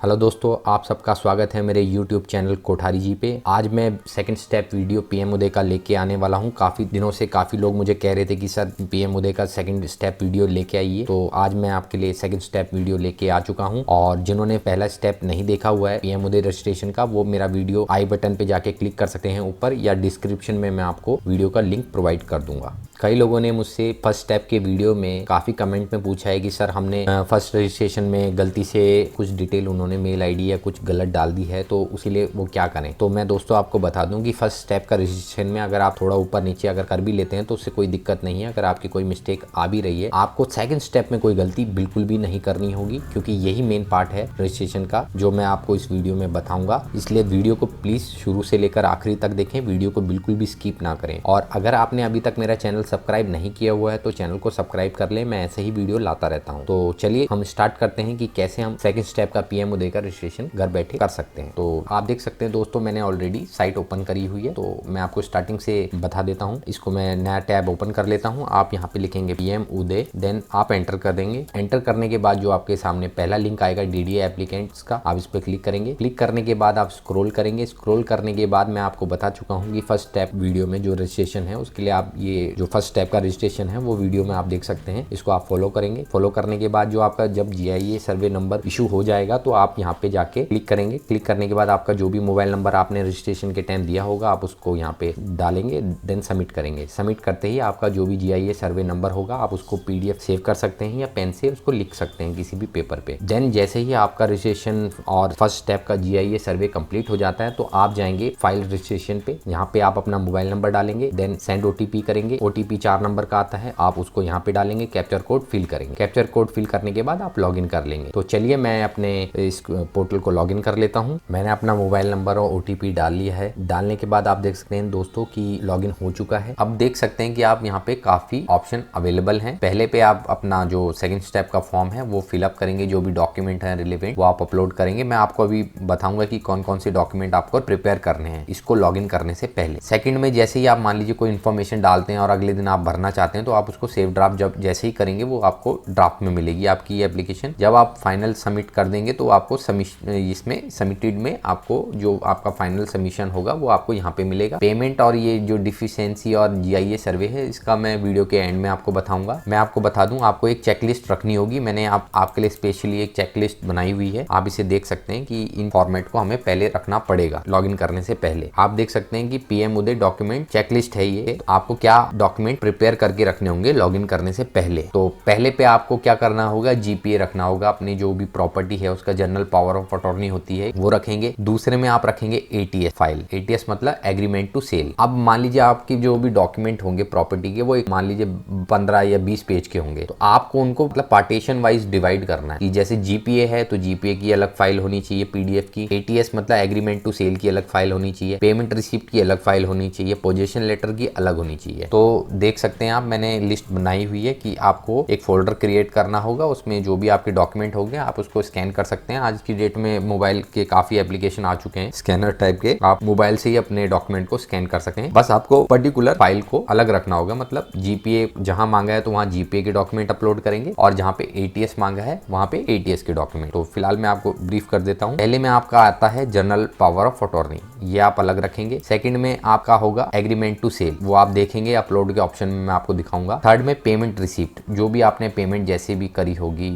Hello दोस्तों, आप सबका स्वागत है मेरे यूट्यूब चैनल कोठारी जी पे। आज मैं सेकंड स्टेप वीडियो पीएम उदय का लेके आने वाला हूँ। काफ़ी दिनों से काफ़ी लोग मुझे कह रहे थे कि सर पीएम उदय का सेकंड स्टेप वीडियो लेके आइए, तो आज मैं आपके लिए सेकंड स्टेप वीडियो लेके आ चुका हूँ। और जिन्होंने पहला स्टेप नहीं देखा हुआ है पीएम उदय रजिस्ट्रेशन का, वो मेरा वीडियो आई बटन पे जाके क्लिक कर सकते हैं ऊपर, या डिस्क्रिप्शन में मैं आपको वीडियो का लिंक प्रोवाइड कर दूंगा। कई लोगों ने मुझसे फर्स्ट स्टेप के वीडियो में काफ़ी कमेंट में पूछा है कि सर हमने फर्स्ट रजिस्ट्रेशन में गलती से कुछ डिटेल उन्होंने मेल आईडी या कुछ गलत डाल दी है, तो उसी लिए वो क्या करें। तो मैं दोस्तों आपको बता दूं कि फर्स्ट स्टेप का रजिस्ट्रेशन में अगर आप थोड़ा ऊपर नीचे अगर कर भी लेते हैं तो उससे कोई दिक्कत नहीं है। अगर आपकी कोई मिस्टेक आ भी रही है, आपको सेकंड स्टेप में कोई गलती बिल्कुल भी नहीं करनी होगी, क्योंकि यही मेन पार्ट है रजिस्ट्रेशन का जो मैं आपको इस वीडियो में बताऊंगा। इसलिए वीडियो को प्लीज़ शुरू से लेकर आखिरी तक देखें, वीडियो को बिल्कुल भी स्किप ना करें। और अगर आपने अभी तक मेरा चैनल सब्सक्राइब नहीं किया हुआ है तो चैनल को सब्सक्राइब कर लें, मैं ऐसे ही वीडियो लाता रहता हूँ। तो चलिए हम स्टार्ट करते हैं कि कैसे हम सेकंड स्टेप का पीएम उदय का रजिस्ट्रेशन घर बैठे कर सकते हैं। तो आप देख सकते हैं दोस्तों, मैंने ऑलरेडी साइट ओपन करी हुई है, तो मैं आपको स्टार्टिंग से बता देता हूँ। इसको मैं नया टैब ओपन कर लेता हूँ। आप यहाँ पे लिखेंगे पीएम उदय, देन आप एंटर कर देंगे। एंटर करने के बाद जो आपके सामने पहला लिंक आएगा डीडीए एप्लीकेंट्स का, आप इस पर क्लिक करेंगे। क्लिक करने के बाद आप स्क्रॉल करेंगे। स्क्रॉल करने के बाद मैं आपको बता चुका हूँ कि फर्स्ट स्टेप वीडियो में जो रजिस्ट्रेशन है उसके लिए आप ये जो फर्स्ट स्टेप का रजिस्ट्रेशन है वो वीडियो में आप देख सकते हैं। इसको आप फॉलो करेंगे। फॉलो करने के बाद जो आपका जब जीआईए सर्वे नंबर इशू हो जाएगा तो आप यहाँ पे जाके क्लिक करेंगे। क्लिक करने के बाद आपका जो भी मोबाइल नंबर आपने रजिस्ट्रेशन के टाइम दिया होगा आप उसको यहाँ पे डालेंगे, देन सबमिट करेंगे। सबमिट करते ही आपका जो भी जीआईए सर्वे नंबर होगा आप उसको पीडीएफ सेव कर सकते हैं या पेन से उसको लिख सकते हैं किसी भी पेपर पे। देन जैसे ही आपका रजिस्ट्रेशन और फर्स्ट स्टेप का जीआईए सर्वे कंप्लीट हो जाता है तो आप जाएंगे फाइल रजिस्ट्रेशन पे। यहाँ पे आप अपना मोबाइल नंबर डालेंगे, देन सेंड ओटीपी करेंगे। ओटीपी 4 नंबर का आता है, आप उसको यहाँ पे डालेंगे। कैप्चर कोड फिल करेंगे। कैप्चर कोड फिल करने के बाद आप लॉगिन कर लेंगे। तो चलिए मैं अपने इस पोर्टल को लॉगिन कर लेता हूँ। मैंने अपना मोबाइल नंबर और ओटीपी डाल लिया है। डालने के बाद आप देख सकते हैं दोस्तों कि लॉगिन हो चुका है। अब देख सकते हैं कि आप यहाँ पे काफी ऑप्शन अवेलेबल हैं। पहले पे आप अपना जो सेकंड स्टेप का फॉर्म है वो फिलअप करेंगे, जो भी डॉक्यूमेंट है रिलेवेंट वो आप अपलोड करेंगे। मैं आपको अभी बताऊंगा कि कौन कौन से डॉक्यूमेंट आपको प्रिपेयर करने हैं इसको लॉगिन करने से पहले। सेकंड में जैसे ही आप मान लीजिए कोई इन्फॉर्मेशन डालते हैं और अगले दिन आप भरना चाहते हैं तो आप उसको सेव ड्राफ्ट जब जैसे ही करेंगे वो आपको ड्राफ्ट में मिलेगी आपकी ये एप्लीकेशन। जब आप फाइनल सबमिट कर देंगे तो आपको इसमें सबमिटेड में आपको जो आपका फाइनल सबमिशन होगा वो आपको यहाँ पे मिलेगा। पेमेंट और ये जो डिफिशियंसी और जीआईए सर्वे है इसका मैं वीडियो के एंड में आपको बताऊंगा। मैं आपको बता दूं आपको एक चेकलिस्ट रखनी होगी। मैंने आपके लिए स्पेशली एक चेकलिस्ट बनाई हुई है। आप इसे देख सकते हैं कि इन फॉर्मेट को हमें पहले रखना पड़ेगा लॉगिन करने से पहले। आप देख सकते हैं कि पीएम उदय डॉक्यूमेंट चेकलिस्ट है ये। आपको क्या डॉक्यूमेंट प्रिपेयर करके रखने होंगे लॉगिन करने से पहले। तो पहले पे आपको क्या करना होगा, जीपीए रखना होगा। अपनी जो भी प्रॉपर्टी है उसका जनरल पावर ऑफ अटॉर्नी होती है वो रखेंगे। दूसरे में आप रखेंगे एटीएस फाइल। एटीएस मतलब एग्रीमेंट टू सेल। अब मान लीजिए आपकी जो भी डॉक्यूमेंट होंगे प्रॉपर्टी के वो मान लीजिए 15 या 20 पेज के होंगे, तो आपको उनको मतलब पार्टीशन वाइज डिवाइड करना है कि जैसे जीपीए है तो जीपीए की अलग फाइल होनी चाहिए पीडीएफ की। एटीएस मतलब एग्रीमेंट टू सेल की अलग फाइल होनी चाहिए। पेमेंट रिसिप्ट की अलग फाइल होनी चाहिए। पोजीशन लेटर की अलग होनी चाहिए। तो देख सकते हैं आप, मैंने लिस्ट बनाई हुई है कि आपको एक फोल्डर क्रिएट करना होगा। उसमें जो भी आपके डॉक्यूमेंट होंगे आप उसको स्कैन कर सकते हैं। आज की डेट में मोबाइल के काफी एप्लीकेशन आ चुके हैं स्कैनर टाइप के, आप मोबाइल से ही अपने डॉक्यूमेंट को स्कैन कर सकते हैं। बस आपको पर्टिकुलर फाइल को अलग रखना होगा, मतलब जीपीए जहां मांगा है तो वहां जीपीए के डॉक्यूमेंट अपलोड करेंगे और जहां पे एटीएस मांगा है वहां पे एटीएस के डॉक्यूमेंट। तो फिलहाल मैं आपको ब्रीफ कर देता हूं। पहले में आपका आता है जनरल पावर ऑफ अटॉर्नी, ये आप अलग रखेंगे। सेकंड में आपका होगा एग्रीमेंट टू सेल, वो आप देखेंगे अपलोड के ऑप्शन में मैं आपको दिखाऊंगा। थर्ड में पेमेंट रिसिप्ट, जो भी आपने पेमेंट जैसे भी करी होगी,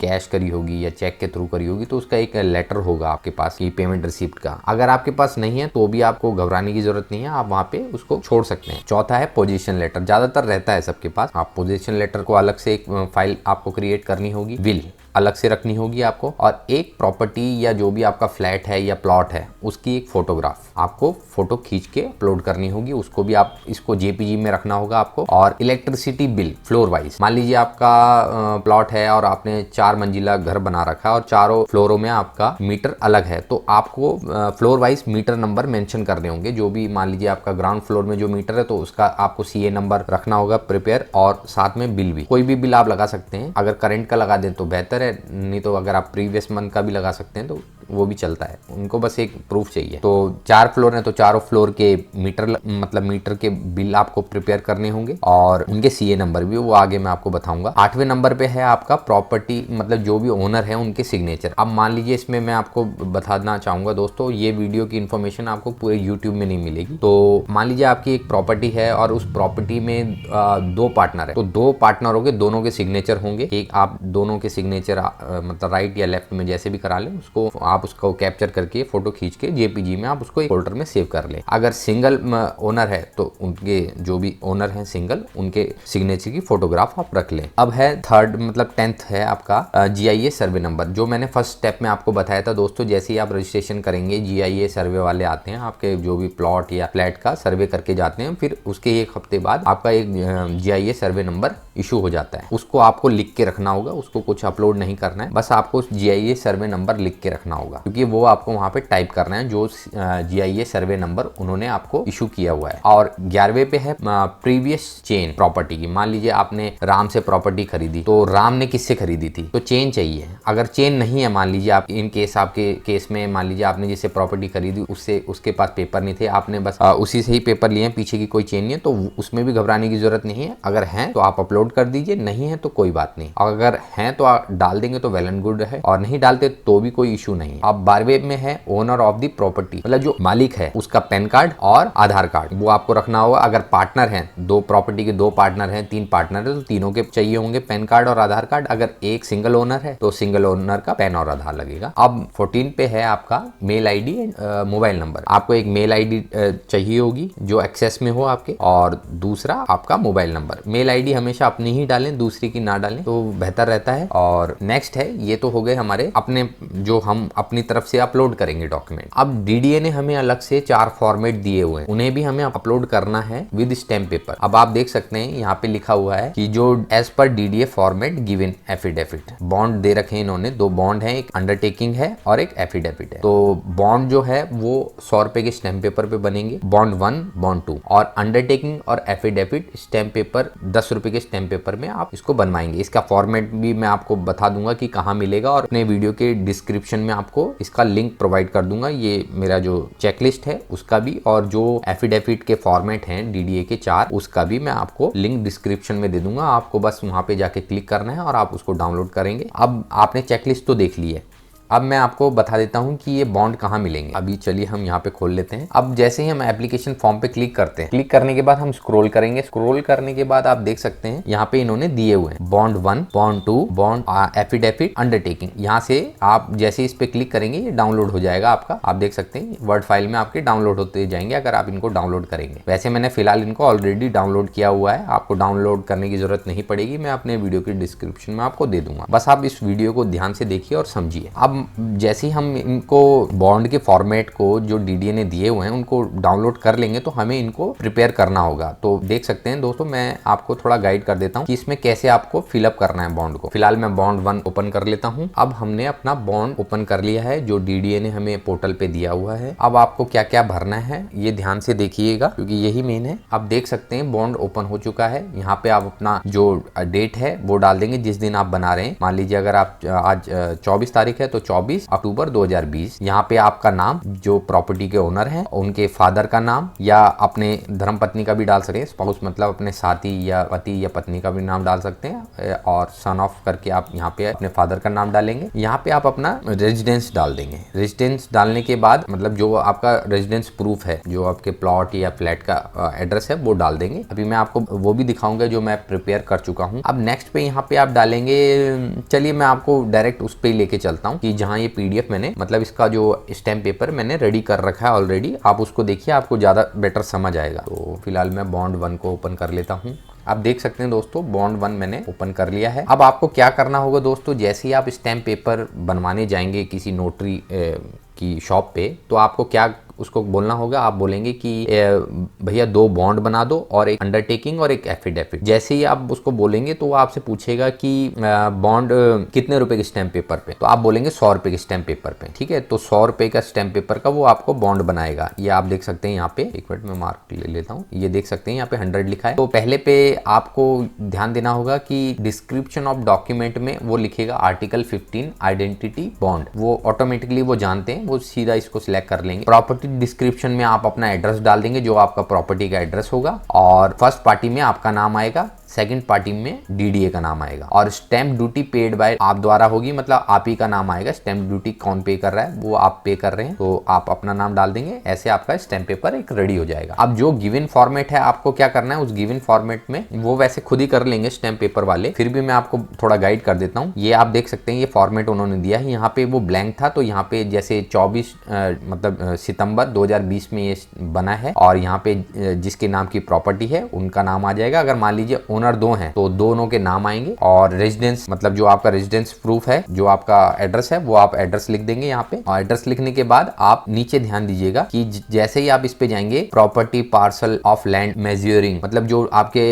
कैश करी होगी या चेक के थ्रू करी होगी, तो उसका एक लेटर होगा आपके पास कि पेमेंट रिसिप्ट का। अगर आपके पास नहीं है तो भी आपको घबराने की जरूरत नहीं है, आप वहां पे उसको छोड़ सकते हैं। चौथा है पोजीशन लेटर, ज्यादातर रहता है सबके पास। आप पोजीशन लेटर को अलग से एक फाइल आपको क्रिएट करनी होगी। विल अलग से रखनी होगी आपको, और एक प्रॉपर्टी या जो भी आपका फ्लैट है या प्लॉट है उसकी एक फोटोग्राफ आपको फोटो खींच के अपलोड करनी होगी। उसको भी आप इसको जेपीजी में रखना होगा आपको। और इलेक्ट्रिसिटी बिल फ्लोर वाइज, मान लीजिए आपका प्लॉट है और आपने 4 मंजिला घर बना रखा है और चारों फ्लोरों में आपका मीटर अलग है, तो आपको floor wise meter number mention करने होंगे। जो भी मान लीजिए आपका ग्राउंड फ्लोर में जो मीटर है तो उसका आपको सीए नंबर रखना होगा प्रिपेयर, और साथ में बिल भी, कोई भी बिल आप लगा सकते हैं। अगर करंट का लगा दें तो बेहतर है, है, नहीं तो अगर आप प्रीवियस मंथ का भी लगा सकते हैं तो वो भी चलता है। उनको बस एक प्रूफ चाहिए। तो 4 फ्लोर हैं तो चारों फ्लोर के मीटर के बिल आपको प्रिपेयर करने होंगे और उनके सीए नंबर भी, वो आगे मैं आपको बताऊंगा। 8वें नंबर पे है आपका प्रॉपर्टी, मतलब जो भी ओनर है उनके सिग्नेचर। अब मान लीजिए इसमें मैं आपको बताना चाहूंगा दोस्तों, ये वीडियो की इन्फॉर्मेशन आपको पूरे यूट्यूब में नहीं मिलेगी। तो मान लीजिए आपकी एक प्रॉपर्टी है और उस प्रॉपर्टी में 2 पार्टनर है, तो 2 पार्टनर होंगे, दोनों के सिग्नेचर होंगे। एक आप दोनों के सिग्नेचर मतलब राइट या लेफ्ट में जैसे भी करा लें, उसको आप उसको कैप्चर करके फोटो खींच के जेपीजी में आप उसको एक फोल्डर में सेव कर लें। अगर सिंगल ओनर है तो उनके जो भी ओनर हैं सिंगल, उनके सिग्नेचर की फोटोग्राफ आप रख लें। अब है 10th है आपका जीआईएस सर्वे नंबर, जो मैंने फर्स्ट स्टेप में आपको बताया था दोस्तों। जैसे ही आप रजिस्ट्रेशन करेंगे, जीआईएस सर्वे वाले आते हैं, आपके जो भी प्लॉट या फ्लैट का सर्वे करके जाते हैं, फिर उसके 1 हफ्ते बाद आपका एक जीआईएस सर्वे नंबर इशू हो जाता है। उसको आपको लिख के रखना होगा, उसको कुछ अपलोड नहीं करना है, बस आपको जीआईएस सर्वे नंबर लिख के रखना होगा, क्योंकि वो आपको वहां पे टाइप करना है जो जीआईएस सर्वे नंबर उन्होंने आपको इशू किया हुआ है। और 11वें पे है प्रीवियस चेन प्रॉपर्टी की। मान लीजिए आपने राम से प्रॉपर्टी खरीदी, तो राम ने किससे खरीदी थी, तो चेन चाहिए। अगर चेन नहीं है, मान लीजिए आप इन केस आपके केस में मान लीजिए आपने जिससे प्रॉपर्टी खरीदी उससे उसके पास पेपर नहीं थे, आपने बस उसी से ही पेपर लिए, पीछे की कोई चेन नहीं है, तो उसमें भी घबराने की जरूरत नहीं है। अगर है तो आप अपलोड कर दीजिए, नहीं है तो कोई बात नहीं। अगर है तो आप डाल देंगे तो वेल एंड गुड है, और नहीं डालते तो भी कोई इशू नहीं है। अब 12वें में है ओनर ऑफ द प्रॉपर्टी, मतलब जो मालिक है उसका पैन कार्ड और आधार कार्ड, वो आपको रखना होगा। अगर पार्टनर हैं, 2 प्रॉपर्टी के 2 पार्टनर हैं, 3 पार्टनर है, तो तीनों के चाहिए होंगे पैन कार्ड और आधार कार्ड। अगर एक सिंगल ओनर है तो सिंगल ओनर का पैन और आधार लगेगा। अब 14 पे है आपका mail ID and mobile number. आपको एक मेल आईडी चाहिए होगी जो एक्सेस में हो आपके, और दूसरा आपका मोबाइल नंबर। मेल आईडी हमेशा अपनी ही डालें, दूसरी की ना डालें तो बेहतर रहता है। और नेक्स्ट है, ये तो हो गए हमारे अपने जो हम अपनी तरफ से अपलोड करेंगे डॉक्यूमेंट। अब डीडीए ने हमें अलग से 4 फॉर्मेट दिए हुए हैं, उन्हें भी हमें अपलोड करना है विद स्टैम्प पेपर। अब आप देख सकते हैं यहाँ पे लिखा हुआ है कि जो as per DDA format given affidavit, bond दे रखे हैं इन्होंने। 2 बॉन्ड है, एक अंडरटेकिंग है और एक एफिडेविट है। तो बॉन्ड जो है वो 100 रुपए के स्टैम्प पेपर पे बनेंगे, बॉन्ड 1, बॉन्ड 2, और अंडरटेकिंग और एफिडेविट स्टैम्प पेपर 10 रुपए के स्टैम्प पेपर में आप इसको बनवाएंगे। इसका फॉर्मेट भी मैं आपको बता दूंगा कि कहाँ मिलेगा, और अपने वीडियो के डिस्क्रिप्शन में आपको इसका लिंक प्रोवाइड कर दूंगा। ये मेरा जो चेकलिस्ट है उसका भी, और जो एफिडेविट के फॉर्मेट हैं डीडीए के 4, उसका भी मैं आपको लिंक डिस्क्रिप्शन में दे दूंगा। आपको बस वहां पे जाके क्लिक करना है और आप उसको डाउनलोड करेंगे। अब आपने चेकलिस्ट तो देख ली है, अब मैं आपको बता देता हूं कि ये बॉन्ड कहाँ मिलेंगे। अभी चलिए हम यहाँ पे खोल लेते हैं। अब जैसे ही हम एप्लीकेशन फॉर्म पे क्लिक करते हैं, क्लिक करने के बाद हम स्क्रॉल करेंगे। स्क्रॉल करने के बाद आप देख सकते हैं यहाँ पे इन्होंने दिए हुए हैं bond 1, bond 2, bond affidavit, undertaking. यहाँ से आप जैसे इस पे क्लिक करेंगे ये डाउनलोड हो जाएगा आपका। आप देख सकते हैं वर्ड फाइल में आपके डाउनलोड होते जाएंगे अगर आप इनको डाउनलोड करेंगे। वैसे मैंने फिलहाल इनको ऑलरेडी डाउनलोड किया हुआ है, आपको डाउनलोड करने की जरूरत नहीं पड़ेगी, मैं अपने वीडियो की डिस्क्रिप्शन में आपको दे दूंगा। बस आप इस वीडियो को ध्यान से देखिए और समझिए। अब जैसे हम इनको बॉन्ड के फॉर्मेट को जो डीडीए ने दिए हुए हैं उनको डाउनलोड कर लेंगे तो हमें इनको प्रिपेयर करना होगा। तो देख सकते हैं दोस्तों, मैं आपको थोड़ा गाइड कर देता हूं कि इसमें कैसे आपको फिलअप करना है बॉन्ड को। फिलहाल मैं बॉन्ड 1 ओपन कर लेता हूं। अब हमने अपना बॉन्ड ओपन कर लिया है जो डीडीए ने हमें पोर्टल पे दिया हुआ है। अब आपको क्या क्या भरना है ये ध्यान से देखिएगा क्योंकि यही मेन है। आप देख सकते हैं बॉन्ड ओपन हो चुका है। यहाँ पे आप अपना जो डेट है वो डाल देंगे जिस दिन आप बना रहे हैं। मान लीजिए अगर आप आज 24 तारीख है तो 24 अक्टूबर 2020। यहाँ पे आपका नाम, जो प्रॉपर्टी के ओनर हैं उनके फादर का नाम, या अपने धर्मपत्नी का भी डाल सकते हैं, स्पाउस मतलब अपने साथी या पति या पत्नी का भी नाम डाल सकते हैं, और सन ऑफ करके आप यहाँ पे अपने फादर का नाम डालेंगे। यहाँ पे आप अपना रेजिडेंस डाल देंगे। रेजिडेंस डालने के बाद मतलब जो आपका रेजिडेंस प्रूफ है, जो आपके प्लॉट या फ्लैट का एड्रेस है वो डाल देंगे। अभी मैं आपको वो भी दिखाऊंगा जो मैं प्रिपेयर कर चुका हूँ। अब नेक्स्ट पे यहाँ पे आप डालेंगे, चलिए मैं आपको डायरेक्ट उस पे लेके चलता हूँ कि जहाँ ये पीडीएफ मैंने मतलब इसका जो स्टैम्प पेपर मैंने रेडी कर रखा है ऑलरेडी। आप उसको देखिए, आपको ज्यादा बेटर समझ आएगा। तो फिलहाल मैं बॉन्ड 1 को ओपन कर लेता हूँ। आप देख सकते हैं दोस्तों बॉन्ड 1 मैंने ओपन कर लिया है। अब आपको क्या करना होगा दोस्तों, जैसे ही आप स्टैम्प पेपर बनवाने जाएंगे किसी नोटरी की शॉप पे, तो आपको क्या उसको बोलना होगा, आप बोलेंगे कि भैया 2 बॉन्ड बना दो और एक अंडरटेकिंग और एक एफिडेविट। जैसे ही आप उसको बोलेंगे तो वो आपसे पूछेगा कि बॉन्ड कितने रुपए के स्टैम्प पेपर पे, तो आप बोलेंगे 100 रुपए के स्टैम्प पेपर पे। ठीक है, तो 100 रुपए का स्टैम्प पेपर का वो आपको बॉन्ड बनाएगा। ये आप देख सकते हैं यहाँ पे, एक मिनट में मार्क ले लेता हूँ। ये देख सकते हैं यहाँ पे 100 लिखा है। तो पहले पे आपको ध्यान देना होगा कि डिस्क्रिप्शन ऑफ डॉक्यूमेंट में वो लिखेगा आर्टिकल 15 आइडेंटिटी बॉन्ड, वो ऑटोमेटिकली वो जानते हैं, वो सीधा इसको सिलेक्ट कर लेंगे। प्रॉपर्टी डिस्क्रिप्शन में आप अपना एड्रेस डाल देंगे, जो आपका प्रॉपर्टी का एड्रेस होगा, और फर्स्ट पार्टी में आपका नाम आएगा, सेकंड पार्टी में डीडीए का नाम आएगा, और स्टैम्प ड्यूटी पेड बाय आप द्वारा होगी, मतलब आप ही का नाम आएगा। स्टैम्प ड्यूटी कौन पे कर रहा है, वो आप पे कर रहे हैं, तो आप अपना नाम डाल देंगे। ऐसे आपका स्टैम्प पेपर एक रेडी हो जाएगा। अब जो गिवन फॉर्मेट है आपको क्या करना है, उस गिवन फॉर्मेट में वो वैसे खुद ही कर लेंगे स्टैम्प पेपर वाले, फिर भी मैं आपको थोड़ा गाइड कर देता हूँ। ये आप देख सकते हैं, ये फॉर्मेट उन्होंने दिया है। यहाँ पे वो ब्लैंक था, तो यहाँ पे जैसे 24 मतलब सितंबर 2020 में ये बना है, और यहाँ पे जिसके नाम की प्रॉपर्टी है उनका नाम आ जाएगा। अगर मान लीजिए ओनर 2 हैं तो दोनों के नाम आएंगे, और रेजिडेंस मतलब जो आपका रेजिडेंस प्रूफ है, जो आपका एड्रेस है, वो आप एड्रेस लिख देंगे यहाँ पे। और एड्रेस लिखने के बाद आप नीचे ध्यान दीजिएगा कि जैसे ही आप इस पे जाएंगे, property parcel of land measuring, मतलब जो आपके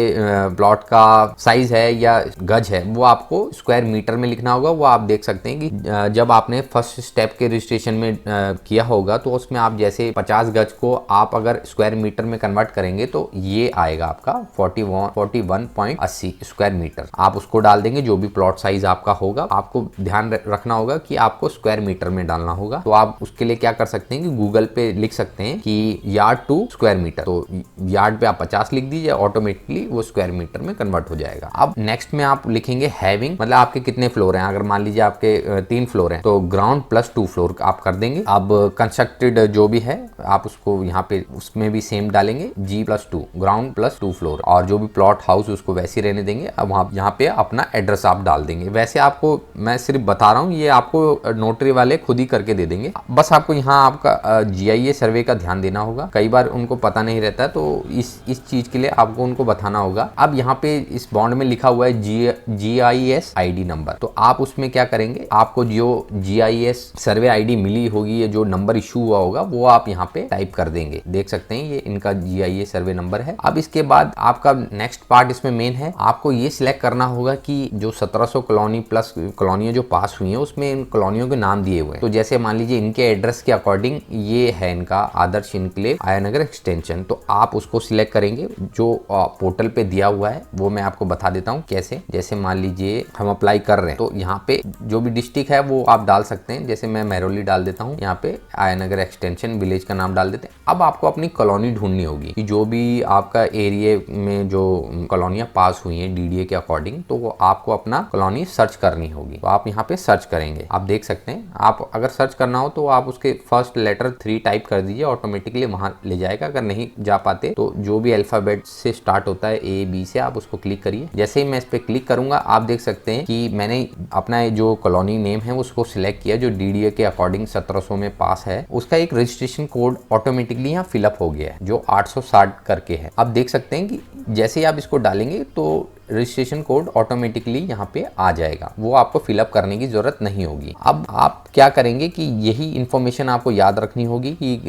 प्लॉट का साइज है या गज है, वो आपको स्क्वायर मीटर में लिखना होगा। वो आप देख सकते हैं कि जब आपने फर्स्ट स्टेप के रजिस्ट्रेशन में किया होगा, तो उसमें आप जैसे 50 गज को आप अगर स्क्वायर मीटर में कन्वर्ट करेंगे तो ये आएगा आपका 41.80 स्क्वायर मीटर। आप उसको डाल देंगे, जो भी प्लॉट साइज आपका होगा। आपको ध्यान रखना होगा कि आपको स्क्वायर मीटर में डालना होगा। तो आप उसके लिए क्या कर सकते हैं कि गूगल पे लिख सकते हैं कि यार्ड टू स्क्वायर मीटर, तो यार्ड पे आप 50 लिख दीजिए, ऑटोमेटिकली वो स्क्वायर मीटर में कन्वर्ट हो जाएगा। अब नेक्स्ट में आप लिखेंगे हैविंग, मतलब आपके कितने फ्लोर हैं। अगर मान लीजिए आपके 3 फ्लोर हैं, तो ग्राउंड प्लस 2 फ्लोर आप कर देंगे। अब कंस्ट्रक्टेड जो भी है आप उसको यहाँ पे उसमें भी सेम डालेंगे, G+2 ग्राउंड प्लस 2 फ्लोर, और जो भी प्लॉट हाउस उसको वैसे रहने देंगे। अब वहाँ यहाँ पे अपना एड्रेस आप डाल देंगे। वैसे आपको मैं सिर्फ बता रहा हूँ, ये आपको नोटरी वाले खुद ही करके दे देंगे। बस आपको यहाँ आपका GIA सर्वे का ध्यान देना होगा। कई बार उनको पता नहीं रहता, तो इस चीज के लिए आपको उनको बताना होगा। अब यहाँ पे इस बॉन्ड में लिखा हुआ है GIS ID नंबर, तो आप उसमें क्या करेंगे, आपको जो GIS सर्वे ID मिली होगी या जो नंबर इशू हुआ होगा, वो आप यहाँ पे टाइप कर देंगे। देख सकते हैं ये इनका GIA सर्वे नंबर है। अब इसके बाद आपका नेक्स्ट पार्ट इसमें मेन है, आपको ये सिलेक्ट करना होगा कि जो 1700 कॉलोनी प्लस कॉलोनियां जो पास हुई हैं, उसमें इन कॉलोनियों के नाम दिए हुए हैं। तो जैसे मान लीजिए इनके एड्रेस के अकॉर्डिंग ये है इनका आदर्श इनक्लेव आयानगर एक्सटेंशन, तो आप उसको सिलेक्ट करेंगे जो पोर्टल पे दिया हुआ है। वो मैं आपको बता देता हूँ कैसे। जैसे मान लीजिए हम अप्लाई कर रहे हैं, तो यहाँ पे जो भी डिस्ट्रिक्ट है वो आप डाल सकते हैं। जैसे मैं महरौली डाल देता हूँ, यहाँ पे आयानगर एक्सटेंशन विलेज का नाम डाल देते हैं। अब आपको अपनी कॉलोनी ढूंढनी होगी कि जो भी आपका एरिया में जो कॉलोनियां पास हुई हैं DDA के अकॉर्डिंग, तो वो आपको अपना कॉलोनी सर्च करनी होगी। तो आप यहाँ पे सर्च करेंगे। आप देख सकते हैं, आप अगर सर्च करना हो तो आप उसके फर्स्ट लेटर 3 टाइप कर दीजिए, ऑटोमेटिकली वहां ले जाएगा। अगर नहीं जा पाते तो जो भी अल्फाबेट से स्टार्ट होता है A B से, आप उसको क्लिक करिए। जैसे ही मैं इस पे क्लिक करूंगा, आप देख सकते हैं कि मैंने अपना जो कॉलोनी नेम है उसको सिलेक्ट किया, जो DDA के अकॉर्डिंग 1700 में पास है। उसका एक रजिस्ट्रेशन कोड ऑटोमेटिकली यहाँ फिलअप हो गया है, जो 860 करके है। आप देख सकते हैं कि जैसे ही आप इसको डालेंगे तो रजिस्ट्रेशन कोड ऑटोमेटिकली यहाँ पे आ जाएगा, वो आपको फिलअप करने की जरूरत नहीं होगी। अब आप क्या करेंगे कि यही इंफॉर्मेशन आपको याद रखनी होगी कि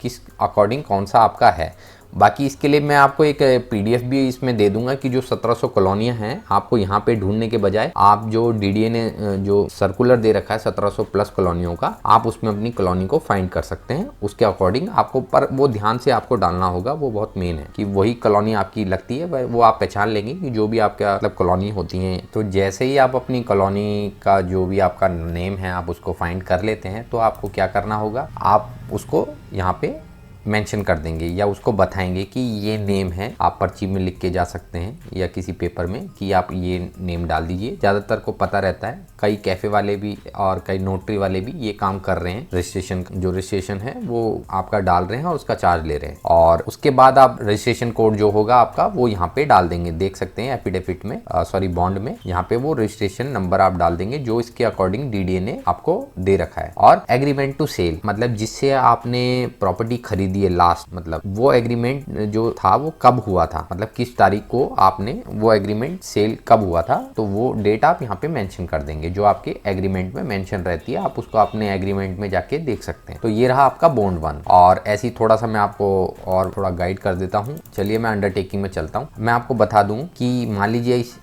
किस अकॉर्डिंग कौन सा आपका है। बाकी इसके लिए मैं आपको एक PDF भी इसमें दे दूंगा कि जो 1700 कॉलोनियां हैं, आपको यहाँ पे ढूंढने के बजाय आप जो DDA ने जो सर्कुलर दे रखा है 1700 प्लस कॉलोनियों का, आप उसमें अपनी कॉलोनी को फाइंड कर सकते हैं। उसके अकॉर्डिंग आपको, पर वो ध्यान से आपको डालना होगा, वो बहुत मेन है कि वही कॉलोनी आपकी लगती है, वो आप पहचान लेंगे कि जो भी आपका मतलब कॉलोनी होती हैं। तो जैसे ही आप अपनी कॉलोनी का जो भी आपका नेम है आप उसको फाइंड कर लेते हैं, तो आपको क्या करना होगा, आप उसको यहाँ पे मेंशन कर देंगे या उसको बताएंगे कि ये नेम है। आप पर्ची में लिख के जा सकते हैं या किसी पेपर में कि आप ये नेम डाल दीजिए। ज़्यादातर को पता रहता है, कई कैफ़े वाले भी और कई नोटरी वाले भी ये काम कर रहे हैं। रजिस्ट्रेशन है वो आपका डाल रहे हैं और उसका चार्ज ले रहे हैं। और उसके बाद आप रजिस्ट्रेशन कोड जो होगा आपका वो यहाँ पे डाल देंगे। देख सकते हैं एफिडेविट में बॉन्ड में यहाँ पे वो रजिस्ट्रेशन नंबर आप डाल देंगे जो इसके अकॉर्डिंग DDA ने आपको दे रखा है। और एग्रीमेंट टू सेल, मतलब जिससे आपने प्रॉपर्टी खरीदी खरीदी है लास्ट, मतलब वो एग्रीमेंट जो था वो कब हुआ था, मतलब किस तारीख को आपने वो एग्रीमेंट सेल कब हुआ था, तो वो डेट आप यहाँ पे मेंशन कर देंगे जो आपके एग्रीमेंट में मेंशन रहती है। आप उसको अपने एग्रीमेंट में जाके देख सकते हैं। तो ये रहा आपका बॉन्ड 1। और ऐसे ही थोड़ा सा मैं आपको और थोड़ा गाइड कर देता हूँ। चलिए मैं अंडरटेकिंग में चलता हूँ। मैं आपको बता दूं कि मान लीजिए इस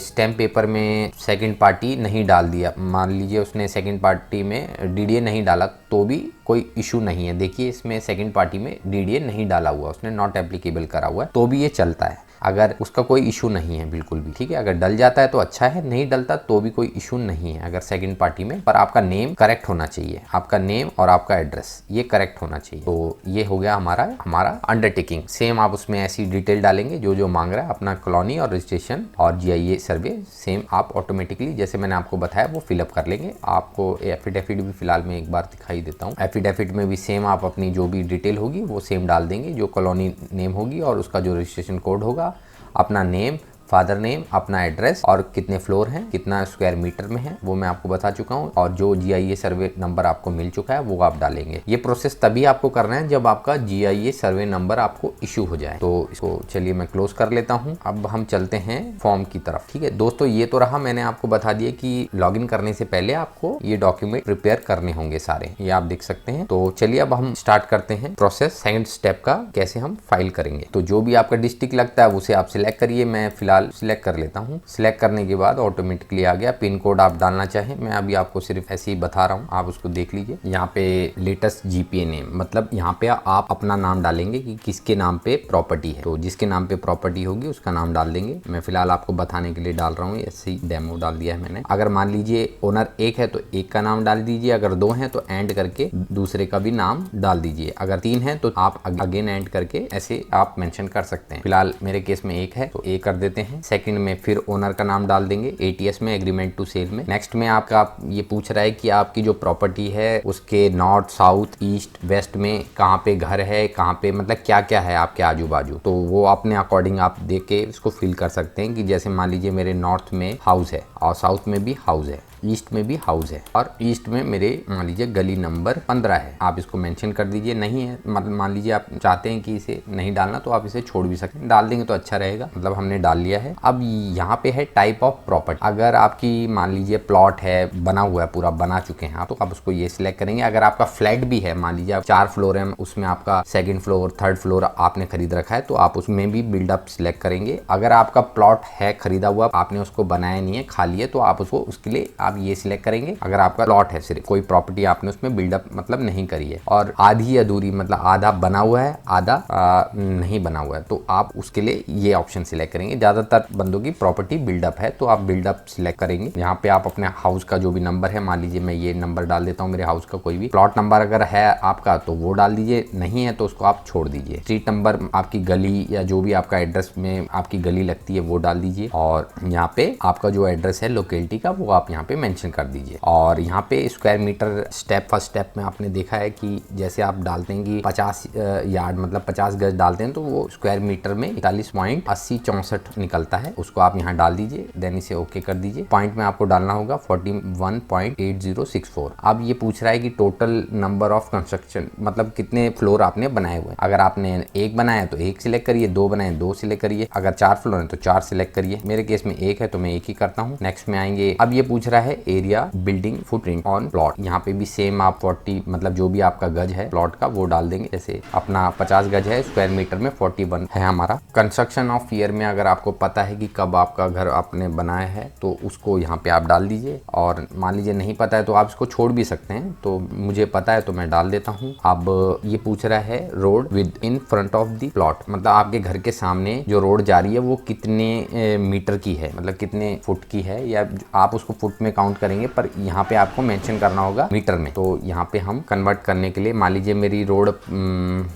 स्टैम्प पेपर में सेकंड पार्टी नहीं डाल दिया, मान लीजिए उसने सेकंड पार्टी में डीडीए नहीं डाला, तो भी कोई इशू नहीं है। देखिए इसमें सेकंड पार्टी में डीडीए नहीं डाला हुआ, उसने नॉट एप्लीकेबल करा हुआ है, तो भी ये चलता है, अगर उसका कोई इशू नहीं है बिल्कुल भी। ठीक है, अगर डल जाता है तो अच्छा है, नहीं डलता तो भी कोई इशू नहीं है अगर सेकंड पार्टी में। पर आपका नेम करेक्ट होना चाहिए, आपका नेम और आपका एड्रेस ये करेक्ट होना चाहिए। तो ये हो गया हमारा अंडरटेकिंग। सेम आप उसमें ऐसी डिटेल डालेंगे जो जो मांग रहा है, अपना कॉलोनी और रजिस्ट्रेशन और जीआईए सर्वे सेम आप ऑटोमेटिकली जैसे मैंने आपको बताया वो फिलअप कर लेंगे। आपको एफिडेविट भी फिलहाल मैं एक बार दिखाई देता हूँ। एफिडेविट में भी सेम आप अपनी जो भी डिटेल होगी वो सेम डाल देंगे, जो कॉलोनी नेम होगी और उसका जो रजिस्ट्रेशन कोड होगा, अपना नेम, फादर नेम, अपना एड्रेस और कितने फ्लोर हैं, कितना स्क्वायर मीटर में है वो मैं आपको बता चुका हूँ। और जो जीआईए सर्वे नंबर आपको मिल चुका है वो आप डालेंगे। ये प्रोसेस तभी आपको करना है जब आपका जीआईए सर्वे नंबर आपको इशू हो जाए। तो इसको चलिए मैं क्लोज कर लेता हूँ। अब हम चलते हैं फॉर्म की तरफ। ठीक है दोस्तों, ये तो रहा, मैंने आपको बता दिया कि लॉगिन करने से पहले आपको ये डॉक्यूमेंट प्रिपेयर करने होंगे सारे, ये आप देख सकते हैं। तो चलिए अब हम स्टार्ट करते हैं प्रोसेस सेकंड स्टेप का, कैसे हम फाइल करेंगे। तो जो भी आपका डिस्ट्रिक्ट लगता है उसे आप सिलेक्ट करिए। मैं फिलहाल सिलेक्ट कर लेता हूँ। सिलेक्ट करने के बाद ऑटोमेटिकली आ गया। पिन कोड आप डालना चाहें, मैं अभी आपको सिर्फ ऐसे ही बता रहा हूँ, आप उसको देख लीजिए। यहाँ पे लेटेस्ट जीपीए नेम, मतलब यहाँ पे आप अपना नाम डालेंगे कि किसके नाम पे प्रॉपर्टी है। तो जिसके नाम पे प्रॉपर्टी होगी उसका नाम डाल देंगे। मैं फिलहाल आपको बताने के लिए डाल रहा हूँ, ऐसे ही डेमो डाल दिया है मैंने। अगर मान लीजिए ओनर एक है तो एक का नाम डाल दीजिए, अगर दो है तो एंड करके दूसरे का भी नाम डाल दीजिए, अगर तीन है तो आप अगेन एंड करके ऐसे आप मेंशन कर सकते हैं। फिलहाल मेरे केस में एक है तो एक कर देते हैं। सेकंड में फिर ओनर का नाम डाल देंगे एटीएस में, एग्रीमेंट टू सेल में। नेक्स्ट में आपका ये पूछ रहा है कि आपकी जो प्रॉपर्टी है उसके नॉर्थ, साउथ, ईस्ट, वेस्ट में कहाँ पे घर है, कहाँ पे मतलब क्या क्या है आपके आजू बाजू। तो वो अपने अकॉर्डिंग आप देख के इसको फिल कर सकते हैं कि जैसे मान लीजिए मेरे नॉर्थ में हाउस है और साउथ में भी हाउस है, ईस्ट में भी हाउस है और ईस्ट में मेरे मान लीजिए गली नंबर 15 है। आप इसको मेंशन कर दीजिए। नहीं है मतलब मान लीजिए आप चाहते हैं कि इसे नहीं डालना तो आप इसे छोड़ भी सकते हैं, डाल देंगे तो अच्छा रहेगा। मतलब हमने डाल लिया है। अब यहाँ पे है टाइप ऑफ प्रॉपर्टी। अगर आपकी मान लीजिए प्लॉट है, बना हुआ है, पूरा बना चुके हैं आप, तो आप उसको ये सिलेक्ट करेंगे। अगर आपका फ्लैट भी है, मान लीजिए आप 4 फ्लोर है, उसमें आपका सेकंड फ्लोर, थर्ड फ्लोर आपने खरीद रखा है तो आप उसमें भी बिल्डअप सिलेक्ट करेंगे। अगर आपका प्लॉट है खरीदा हुआ, आपने उसको बनाया नहीं है, खाली है, तो आप उसको उसके लिए आप ये सिलेक्ट करेंगे। अगर आपका प्लॉट है, सिर्फ कोई प्रॉपर्टी आपने उसमें बिल्डअप मतलब नहीं करी है और आधी अधूरी मतलब आधा बना हुआ है, आधा नहीं बना हुआ है, तो आप उसके लिए ये ऑप्शन सिलेक्ट करेंगे। ज्यादातर बंदों की प्रॉपर्टी बिल्डअप है तो आप बिल्डअप सिलेक्ट करेंगे। यहाँ पे आप अपने हाउस का जो भी नंबर है, मान लीजिए मैं ये नंबर डाल देता हूँ, मेरे हाउस का कोई भी प्लॉट नंबर अगर है आपका तो वो डाल दीजिए, नहीं है तो उसको आप छोड़ दीजिए। स्ट्रीट नंबर, आपकी गली या जो भी आपका एड्रेस में आपकी गली लगती है वो डाल दीजिए और यहाँ पे आपका जो एड्रेस है लोकेलिटी का वो आप यहाँ पे मेंशन कर दीजिए। और यहाँ पे square meter step first step में आपने देखा है कि जैसे आप डालते हैं कि 50 यार्ड मतलब 50 गज डालते हैं तो वो स्क्वायर मीटर में 41.8064 निकलता है, उसको आप यहाँ डाल दीजिए। देन इसे ओके कर दीजिए। पॉइंट में आपको डालना होगा 41.8064। अब ये पूछ रहा है कि टोटल नंबर ऑफ कंस्ट्रक्शन मतलब कितने फ्लोर आपने बनाए हुए हैं। अगर आपने एक बनाया तो एक सिलेक्ट करिए, दो बनाए दो सिलेक्ट करिए, अगर 4 फ्लोर है तो 4 सिलेक्ट करिए। मेरे केस में एक है तो मैं एक ही करता हूँ। नेक्स्ट में आएंगे। अब ये पूछ रहा है area building footprint on plot. यहाँ पे भी सेम आप 40 मतलब जो भी आपका गज है प्लॉट का वो डाल देंगे। जैसे अपना 50 गज है, स्क्वायर मीटर में 41 है हमारा। कंस्ट्रक्शन ऑफ ईयर में अगर आपको पता है कि कब आपका घर आपने बनाया है तो उसको यहाँ पे आप डाल दीजिए। और मान लीजिए नहीं पता है तो आप इसको छोड़ भी सकते हैं, तो मुझे पता है तो मैं डाल देता हूँ। अब ये पूछ रहा है road with in front of the plot, मतलब आपके घर के सामने जो रोड जा रही है वो कितने मीटर की है, मतलब कितने फुट की है, या आप उसको फुट में काउंट करेंगे पर यहाँ पे आपको मेंशन करना होगा मीटर में। तो यहाँ पे हम कन्वर्ट करने के लिए मान लीजिए मेरी रोड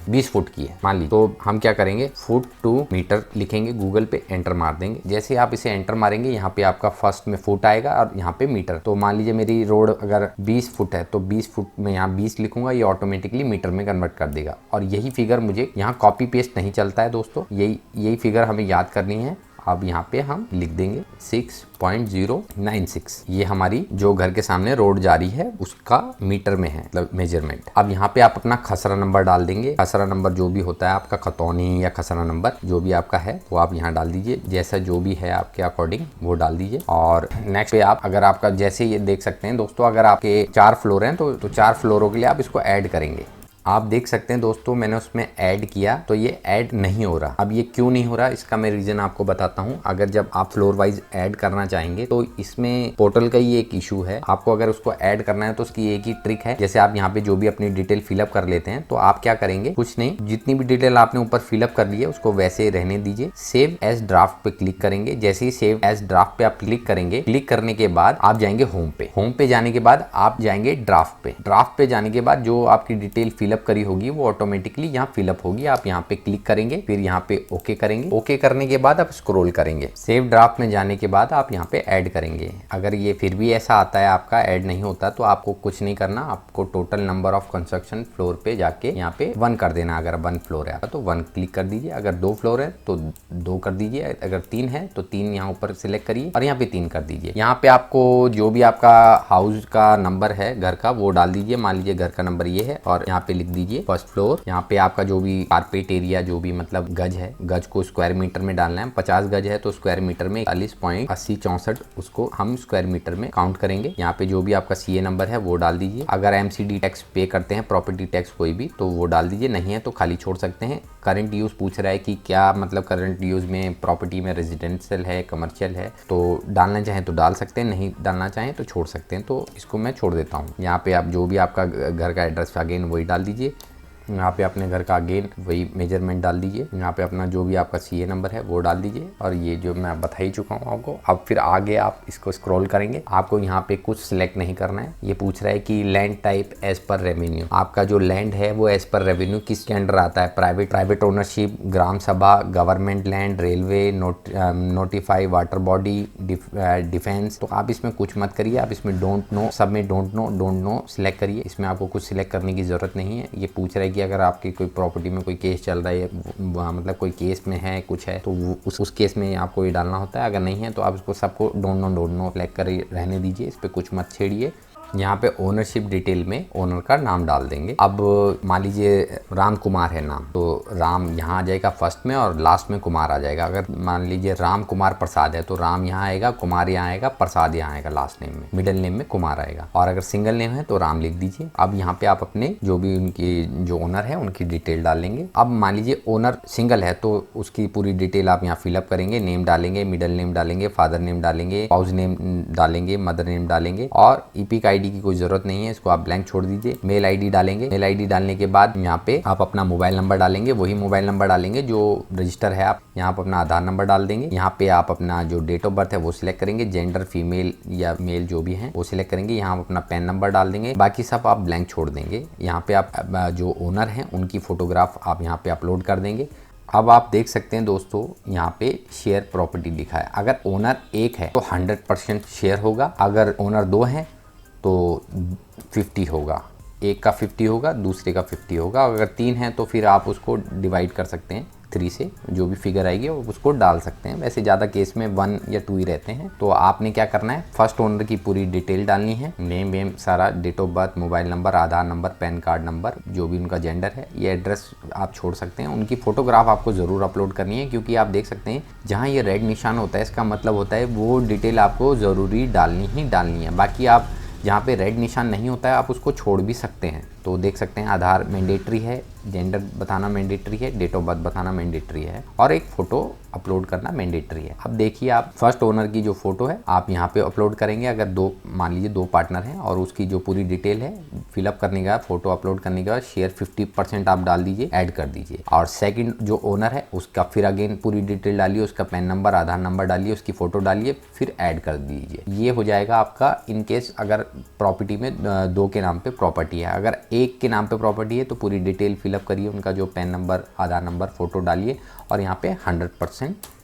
20 फुट की है मान लीजिए, तो हम क्या करेंगे फुट टू मीटर लिखेंगे, गूगल पे एंटर मार देंगे। जैसे आप इसे एंटर मारेंगे यहाँ पे आपका फर्स्ट में फुट आएगा और यहाँ पे मीटर। तो मान लीजिए मेरी रोड अगर 20 फुट है तो 20 फुट में यहाँ 20 लिखूंगा, ये ऑटोमेटिकली मीटर में कन्वर्ट कर देगा। और यही फिगर मुझे यहाँ कॉपी पेस्ट नहीं चलता है दोस्तों, यही फिगर हमें याद करनी है अब यहाँ पे हम लिख देंगे 6.096। ये हमारी जो घर के सामने रोड जा रही है उसका मीटर में है, मतलब मेजरमेंट। अब यहाँ पे आप अपना खसरा नंबर डाल देंगे। खसरा नंबर जो भी होता है आपका, खतौनी या खसरा नंबर जो भी आपका है वो आप यहाँ डाल दीजिए। जैसा जो भी है आपके अकॉर्डिंग वो डाल दीजिए। और नेक्स्ट पे आप, अगर आपका जैसे ये देख सकते हैं दोस्तों, अगर आपके 4 फ्लोर हैं तो 4 फ्लोरों के लिए आप इसको ऐड करेंगे। आप देख सकते हैं दोस्तों, मैंने उसमें ऐड किया तो ये ऐड नहीं हो रहा। अब ये क्यों नहीं हो रहा, इसका मैं रीज़न आपको बताता हूँ। अगर जब आप फ्लोर वाइज ऐड करना चाहेंगे तो इसमें पोर्टल का ही एक इशू है। आपको अगर उसको ऐड करना है तो उसकी एक ही ट्रिक है। जैसे आप यहाँ पे जो भी अपनी डिटेल फिलअप कर लेते हैं तो आप क्या करेंगे, कुछ नहीं, जितनी भी डिटेल आपने ऊपर फिलअप कर ली है उसको वैसे रहने दीजिए। सेव एज ड्राफ्ट पे क्लिक करेंगे। जैसे ही सेव एज ड्राफ्ट पे आप क्लिक करेंगे, क्लिक करने के बाद आप जाएंगे होम पे। होम पे जाने के बाद आप जाएंगे ड्राफ्ट पे। ड्राफ्ट पे जाने के बाद जो आपकी डिटेल फिलअप करी होगी वो ऑटोमेटिकली यहाँ फिलअप होगी। आप यहाँ पे क्लिक करेंगे, फिर यहाँ पे ओके करेंगे। ओके करने के बाद आप स्क्रॉल करेंगे। सेव ड्राफ्ट में जाने के बाद आप यहाँ पे ऐड करेंगे। अगर ये फिर भी ऐसा आता है आपका ऐड नहीं होता तो आपको कुछ नहीं करना, आपको total number of construction floor पे जाके यहाँ पे 1 कर देना। अगर 1 फ्लोर है तो 1 क्लिक कर दीजिए। अगर 2 फ्लोर है तो 2 कर दीजिए। अगर 3 है तो 3 यहाँ ऊपर सिलेक्ट करिए और यहाँ पे 3 कर दीजिए। यहाँ पे आपको जो भी आपका हाउस का नंबर है घर का वो डाल दीजिए। मान लीजिए घर का नंबर ये है और यहाँ पे लिख दीजिए फर्स्ट फ्लोर। यहाँ पे आपका जो भी कारपेट एरिया, जो भी मतलब गज है, गज को स्क्वायर मीटर में डालना है। 50 गज है तो स्क्वायर मीटर में 40.8064 उसको हम स्क्वायर मीटर में काउंट करेंगे। यहाँ पे जो भी आपका सीए नंबर है वो डाल दीजिए। अगर एमसीडी टैक्स पे करते हैं, प्रॉपर्टी टैक्स कोई भी, तो वो डाल दीजिए। नहीं है तो खाली छोड़ सकते हैं। करंट यूज पूछ रहा है कि क्या मतलब करंट यूज में प्रॉपर्टी में रेजिडेंशियल है, कमर्शियल है, तो डालना चाहें तो डाल सकते हैं, नहीं डालना चाहें तो छोड़ सकते हैं। तो इसको मैं छोड़ देता हूँ। यहाँ पे आप जो भी आपका घर का एड्रेस अगेन वही डाल दीजिए। यहाँ पे अपने घर का अगेन वही मेजरमेंट डाल दीजिए। यहाँ पे अपना जो भी आपका सीए नंबर है वो डाल दीजिए। और ये जो मैं बता ही चुका हूँ आपको। अब फिर आगे आप इसको स्क्रॉल करेंगे। आपको यहाँ पे कुछ सिलेक्ट नहीं करना है। ये पूछ रहा है कि land type as per revenue. आपका जो लैंड है वो एज पर रेवेन्यू किसके अंडर आता है? प्राइवेट ओनरशिप, ग्राम सभा, government land, railway, notify, water body, defence. तो आप इसमें कुछ मत करिए। आप इसमें डोंट नो, सब में डोंट नो सिलेक्ट करिए। इसमें आपको कुछ सिलेक्ट करने की जरूरत नहीं है। ये पूछ रहा है कि अगर आपकी कोई प्रॉपर्टी में कोई केस चल रहा है, मतलब कोई केस में है कुछ है, तो उस केस में आपको ये डालना होता है। अगर नहीं है तो आप इसको सबको डोंट नो सिलेक्ट कर रहने दीजिए। इस पर कुछ मत छेड़िए। यहाँ पे ओनरशिप डिटेल में ओनर का नाम डाल देंगे। अब मान लीजिए राम कुमार है नाम, तो राम यहाँ आ जाएगा फर्स्ट में और लास्ट में कुमार आ जाएगा। अगर मान लीजिए राम कुमार प्रसाद है तो राम यहाँ आएगा, कुमार यहाँ आएगा, प्रसाद यहाँ आएगा लास्ट नेम में, मिडिल नेम में कुमार आएगा। और अगर सिंगल नेम है तो राम लिख दीजिए। अब यहाँ पे आप अपने जो भी उनकी जो ओनर है उनकी डिटेल डाल लेंगे। अब मान लीजिए ओनर सिंगल है तो उसकी पूरी डिटेल आप यहाँ फिलअप करेंगे। नेम डालेंगे, मिडिल नेम डालेंगे, फादर नेम डालेंगे, स्पाउस नेम डालेंगे, मदर नेम डालेंगे। और ईपिक आईडी की कोई जरूरत नहीं है, इसको आप ब्लैंक छोड़ दीजिए। मेल आईडी डालेंगे। मेल आईडी डालने के बाद यहाँ पे आप अपना मोबाइल नंबर डालेंगे। वही मोबाइल नंबर डालेंगे जो रजिस्टर है। आप यहाँ पर अपना आधार नंबर डाल देंगे। यहाँ पे आप अपना जो डेट ऑफ बर्थ है वो सिलेक्ट करेंगे। जेंडर फीमेल या मेल जो भी है वो सिलेक्ट करेंगे। यहाँ अपना पैन नंबर डाल देंगे। बाकी सब आप ब्लैंक छोड़ देंगे। यहाँ पे आप जो ओनर है उनकी फोटोग्राफ आप यहाँ पे अपलोड कर देंगे। अब आप देख सकते हैं दोस्तों यहाँ पे शेयर प्रॉपर्टी लिखा है। अगर ओनर 1 है तो 100% शेयर होगा। अगर ओनर 2 है तो 50 होगा। एक का 50 होगा, दूसरे का 50 होगा। अगर 3 है तो फिर आप उसको डिवाइड कर सकते हैं 3 से, जो भी फिगर आएगी उसको डाल सकते हैं। वैसे ज़्यादा केस में 1 या 2 ही रहते हैं। तो आपने क्या करना है, फर्स्ट ओनर की पूरी डिटेल डालनी है। नेम वेम सारा, date of birth, mobile number, Aadhaar number, PAN card number, जो भी उनका जेंडर है, ये एड्रेस आप छोड़ सकते हैं। उनकी फोटोग्राफ आपको ज़रूर अपलोड करनी है, क्योंकि आप देख सकते हैं जहाँ ये रेड निशान होता है इसका मतलब होता है वो डिटेल आपको ज़रूरी डालनी ही डालनी है। बाकी आप जहाँ पे रेड निशान नहीं होता है आप उसको छोड़ भी सकते हैं। तो देख सकते हैं आधार मैंडेटरी है, जेंडर बताना मैंडेटरी है, डेट ऑफ बर्थ बताना मैंडेटरी है और एक फ़ोटो अपलोड करना मैंडेटरी है। अब देखिए आप फर्स्ट ओनर की जो फ़ोटो है आप यहाँ पे अपलोड करेंगे। अगर मान लीजिए 2 पार्टनर हैं और उसकी जो पूरी डिटेल है फिलअप करने के बाद, फ़ोटो अपलोड करने के बाद शेयर 50% आप डाल दीजिए, ऐड कर दीजिए। और सेकंड जो ओनर है उसका फिर अगेन पूरी डिटेल डालिए, उसका पैन नंबर, आधार नंबर डालिए, उसकी फ़ोटो डालिए, फिर ऐड कर दीजिए। ये हो जाएगा आपका। इन केस अगर प्रॉपर्टी में 2 के नाम पे प्रॉपर्टी है, अगर 1 के नाम पे प्रॉपर्टी है तो पूरी डिटेल फिलअप करिए, उनका जो pan number, Aadhaar number, photo डालिए और यहाँ पे 100%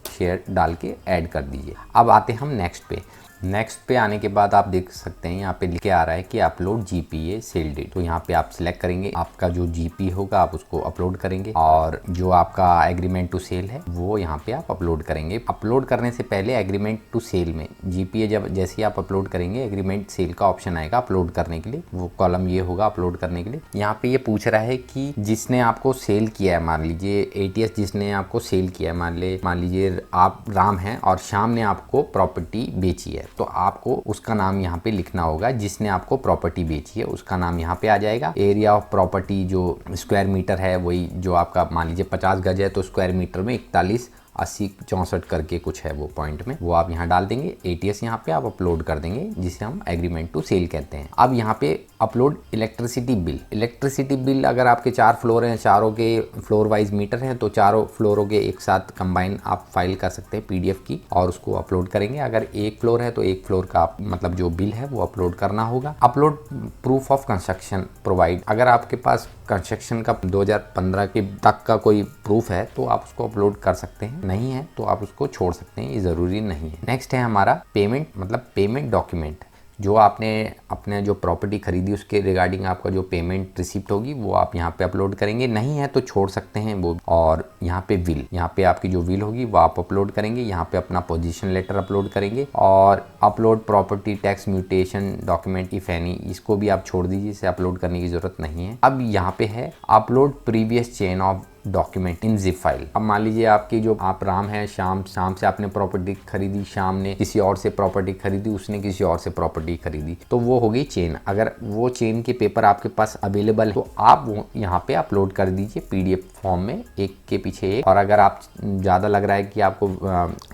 शेयर डाल के ऐड कर दीजिए। अब आते हैं हम नेक्स्ट पे। नेक्स्ट पे आने के बाद आप देख सकते हैं यहाँ पे लिखे आ रहा है कि अपलोड जीपीए सेल डेट। तो यहाँ पे आप सिलेक्ट करेंगे, आपका जो जीपी होगा आप उसको अपलोड करेंगे और जो आपका एग्रीमेंट टू सेल है वो यहाँ पे आप अपलोड करेंगे। अपलोड करने से पहले एग्रीमेंट टू सेल में जीपीए जब जैसे ही आप अपलोड करेंगे एग्रीमेंट सेल का ऑप्शन आएगा अपलोड करने के लिए, वो कॉलम ये होगा अपलोड करने के लिए। यहाँ पे ये पूछ रहा है कि जिसने आपको सेल किया है, मान लीजिए एटीएस जिसने आपको सेल किया है, मान लीजिए आप राम हैं और श्याम ने आपको प्रॉपर्टी बेची है, तो आपको उसका नाम यहाँ पे लिखना होगा। जिसने आपको प्रॉपर्टी बेची है उसका नाम यहाँ पे आ जाएगा। एरिया ऑफ प्रॉपर्टी जो स्क्वायर मीटर है वही जो आपका मान लीजिए 50 गज है तो स्क्वायर मीटर में 41 80 64 करके कुछ है वो पॉइंट में, वो आप यहाँ डाल देंगे। एटीएस यहाँ पे आप अपलोड कर देंगे जिसे हम एग्रीमेंट टू सेल कहते हैं। अब यहाँ पे upload electricity bill. Electricity bill अगर आपके 4 फ्लोर हैं, चारों के फ्लोर वाइज मीटर हैं, तो चारों फ्लोरों के एक साथ कंबाइन आप फाइल कर सकते हैं पीडीएफ की और उसको अपलोड करेंगे। अगर एक फ्लोर है तो एक फ्लोर का मतलब जो बिल है वो अपलोड करना होगा। Upload proof of construction provide. अगर आपके पास कंस्ट्रक्शन का 2015 के तक का कोई प्रूफ है तो आप उसको अपलोड कर सकते हैं, नहीं है तो आप उसको छोड़ सकते हैं, ये ज़रूरी नहीं है। नेक्स्ट है हमारा पेमेंट, मतलब पेमेंट डॉक्यूमेंट। जो आपने अपने जो प्रॉपर्टी खरीदी उसके रिगार्डिंग आपका जो पेमेंट रिसिप्ट होगी वो आप यहाँ पे अपलोड करेंगे, नहीं है तो छोड़ सकते हैं वो। और यहाँ पे विल, यहाँ पे आपकी जो विल होगी वो आप अपलोड करेंगे। यहाँ पे अपना पोजीशन लेटर अपलोड करेंगे और upload property tax mutation document if any, इसको भी आप छोड़ दीजिए, इसे अपलोड करने की जरूरत नहीं है। अब यहाँ पे है upload previous chain of document in zip file. अब मान लीजिए आपकी जो आप राम है, शाम से आपने प्रॉपर्टी खरीदी, शाम ने किसी और से प्रॉपर्टी खरीदी, उसने किसी और से प्रॉपर्टी खरीदी, तो वो हो गई चेन। अगर वो चेन के पेपर आपके पास अवेलेबल है तो आप वो यहाँ पे अपलोड कर दीजिए पीडीएफ फॉर्म में, एक के पीछे एक। और अगर आप ज़्यादा लग रहा है कि आपको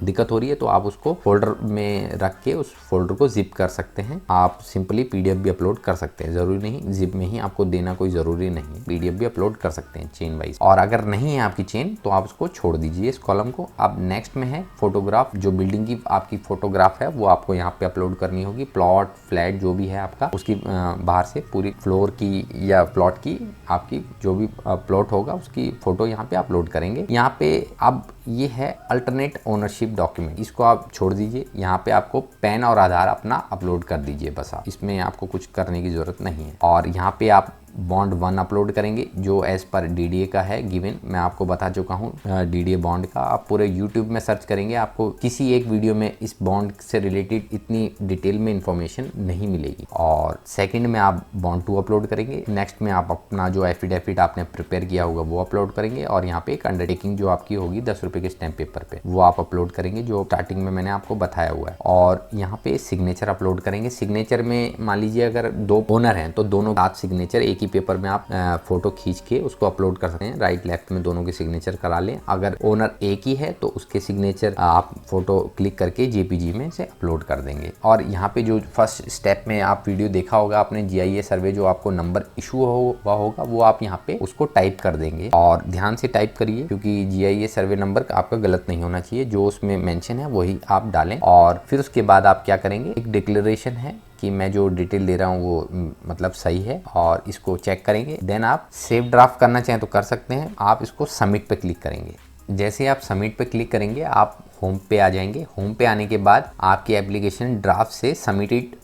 दिक्कत हो रही है तो आप उसको फोल्डर में रख के उस फोल्डर को जिप कर सकते हैं। आप सिंपली पीडीएफ भी अपलोड कर सकते हैं, ज़रूरी नहीं जिप में ही आपको देना, कोई ज़रूरी नहीं है, पीडीएफ भी अपलोड कर सकते हैं चेन वाइज। और अगर नहीं है आपकी चेन तो आप उसको छोड़ दीजिए इस कॉलम को। अब नेक्स्ट में है फोटोग्राफ। जो बिल्डिंग की आपकी फोटोग्राफ है वो आपको यहाँ पे अपलोड करनी होगी। प्लॉट फ्लैट जो भी है आपका, उसकी बाहर से पूरी फ्लोर की या प्लॉट की आपकी जो भी प्लॉट होगा उसकी फोटो यहाँ पे अपलोड करेंगे। यहाँ पे अब ये है अल्टरनेट ओनरशिप डॉक्यूमेंट, इसको आप छोड़ दीजिए। यहाँ पे आपको पैन और आधार अपना अपलोड कर दीजिए, बस आप इसमें आपको कुछ करने की जरूरत नहीं है। और यहाँ पे आप बॉन्ड 1 अपलोड करेंगे जो एज पर डीडीए का है गिवन, मैं आपको बता चुका हूँ डीडीए बॉन्ड का। आप पूरे यूट्यूब में सर्च करेंगे, आपको किसी एक वीडियो में इस बॉन्ड से रिलेटेड इतनी डिटेल में इंफॉर्मेशन नहीं मिलेगी। और सेकंड में आप बॉन्ड 2 अपलोड करेंगे। नेक्स्ट में आप अपना जो एफिडेविट आपने प्रिपेयर किया होगा वो अपलोड करेंगे। और यहाँ पे एक अंडरटेकिंग जो आपकी होगी 10 रुपये के स्टैम्प पेपर पे, वो आप अपलोड करेंगे जो स्टार्टिंग में मैंने आपको बताया हुआ है। और यहाँ पे सिग्नेचर अपलोड करेंगे। सिग्नेचर में मान लीजिए अगर 2 ओनर हैं तो दोनों साथ सिग्नेचर एक ही पेपर में आप फोटो खींच के उसको अपलोड कर सकते हैं। राइट लेफ्ट में दोनों के सिग्नेचर करा लें। अगर ओनर एक ही है तो उसके सिग्नेचर आप फोटो क्लिक करके जेपीजी में से अपलोड कर देंगे। और यहाँ पे जो फर्स्ट स्टेप में आप वीडियो देखा होगा आपने, जीआईए सर्वे जो आपको नंबर इशू हुआ होगा वो आप यहाँ पे उसको टाइप कर देंगे। और ध्यान से टाइप करिए क्योंकि जीआईए सर्वे नंबर आपका गलत नहीं होना चाहिए, जो उसमें मेंशन है वही आप डालें। और फिर उसके बाद आप क्या करेंगे, एक डिक्लेरेशन है कि मैं जो डिटेल दे रहा हूँ वो मतलब सही है, और इसको चेक करेंगे। देन आप सेव ड्राफ्ट करना चाहें तो कर सकते हैं। आप इसको सबमिट पे क्लिक करेंगे। जैसे आप सबमिट पे क्लिक करेंगे आप होम पे आ जाएंगे। होम पे आने के बाद आपकी एप्लीकेशन ड्राफ्ट से सबमिटेड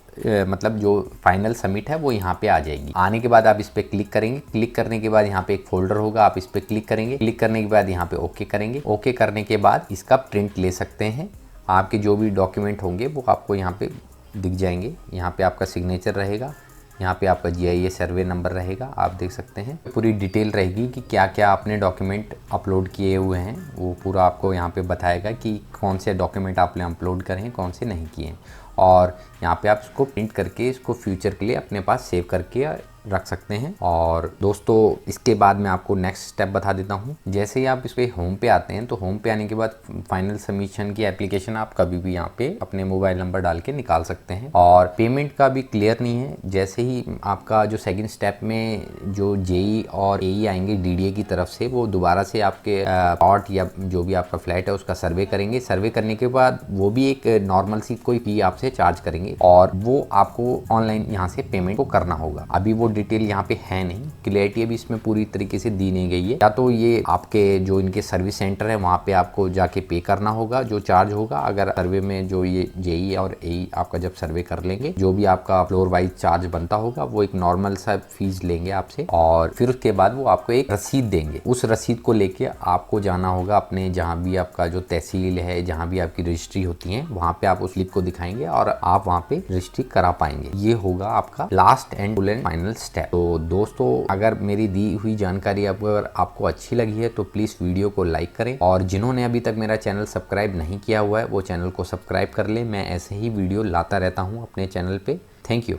मतलब जो फाइनल सबमिट है वो यहाँ पे आ जाएगी। आने के बाद आप इस पे क्लिक करेंगे। क्लिक करने के बाद यहाँ पे एक फोल्डर होगा, आप इस पे क्लिक करेंगे। क्लिक करने के बाद यहाँ पे ओके करेंगे। ओके करने के बाद इसका प्रिंट ले सकते हैं। आपके जो भी डॉक्यूमेंट होंगे वो आपको यहाँ पे दिख जाएंगे। यहाँ पे आपका सिग्नेचर रहेगा, यहाँ पे आपका जीआईए सर्वे नंबर रहेगा, आप देख सकते हैं। पूरी डिटेल रहेगी कि क्या क्या आपने डॉक्यूमेंट अपलोड किए हुए हैं, वो पूरा आपको यहाँ पे बताएगा कि कौन से डॉक्यूमेंट आपने अपलोड करे हैं, कौन से नहीं किए हैं। और यहाँ पे आप इसको प्रिंट करके इसको फ्यूचर के लिए अपने पास सेव करके रख सकते हैं। और दोस्तों इसके बाद मैं आपको नेक्स्ट स्टेप बता देता हूँ। जैसे ही आप इस पे होम पे आते हैं तो होम पे आने के बाद फाइनल सबमिशन की एप्लीकेशन आप कभी भी यहाँ पे अपने मोबाइल नंबर डाल के निकाल सकते हैं। और पेमेंट का भी क्लियर नहीं है। जैसे ही आपका जो सेकंड स्टेप में जो जेई और एई आएंगे डीडीए की तरफ से, वो दोबारा से आपके प्लॉट या जो भी आपका फ्लैट है उसका सर्वे करेंगे। सर्वे करने के बाद वो भी एक नॉर्मल सी कोई फी आपसे चार्ज करेंगे और वो आपको ऑनलाइन यहाँ से पेमेंट को करना होगा। अभी वो डिटेल यहाँ पे है नहीं, क्लियरिटी अभी इसमें पूरी तरीके से दी नहीं गई है। या तो ये आपके जो इनके सर्विस सेंटर है वहाँ पे आपको जाके पे करना होगा जो चार्ज होगा, अगर सर्वे में जो ये जेई और एई आपका जब सर्वे कर लेंगे, जो भी आपका फ्लोर वाइज चार्ज बनता होगा वो एक नॉर्मल सा फीस लेंगे आपसे, और फिर उसके बाद वो आपको एक रसीद देंगे। उस रसीद को लेके आपको जाना होगा अपने जहाँ भी आपका जो तहसील है, जहाँ भी आपकी रजिस्ट्री होती है, वहाँ पे आप उस स्लिप को दिखाएंगे और आप वहाँ पे रजिस्ट्री करा पाएंगे। ये होगा आपका last and full and final step. तो दोस्तों, अगर मेरी दी हुई जानकारी अगर आपको अच्छी लगी है तो प्लीज वीडियो को लाइक करें, और जिन्होंने अभी तक मेरा चैनल सब्सक्राइब नहीं किया हुआ है वो चैनल को सब्सक्राइब कर ले। मैं ऐसे ही वीडियो लाता रहता हूँ अपने चैनल पे। Thank you.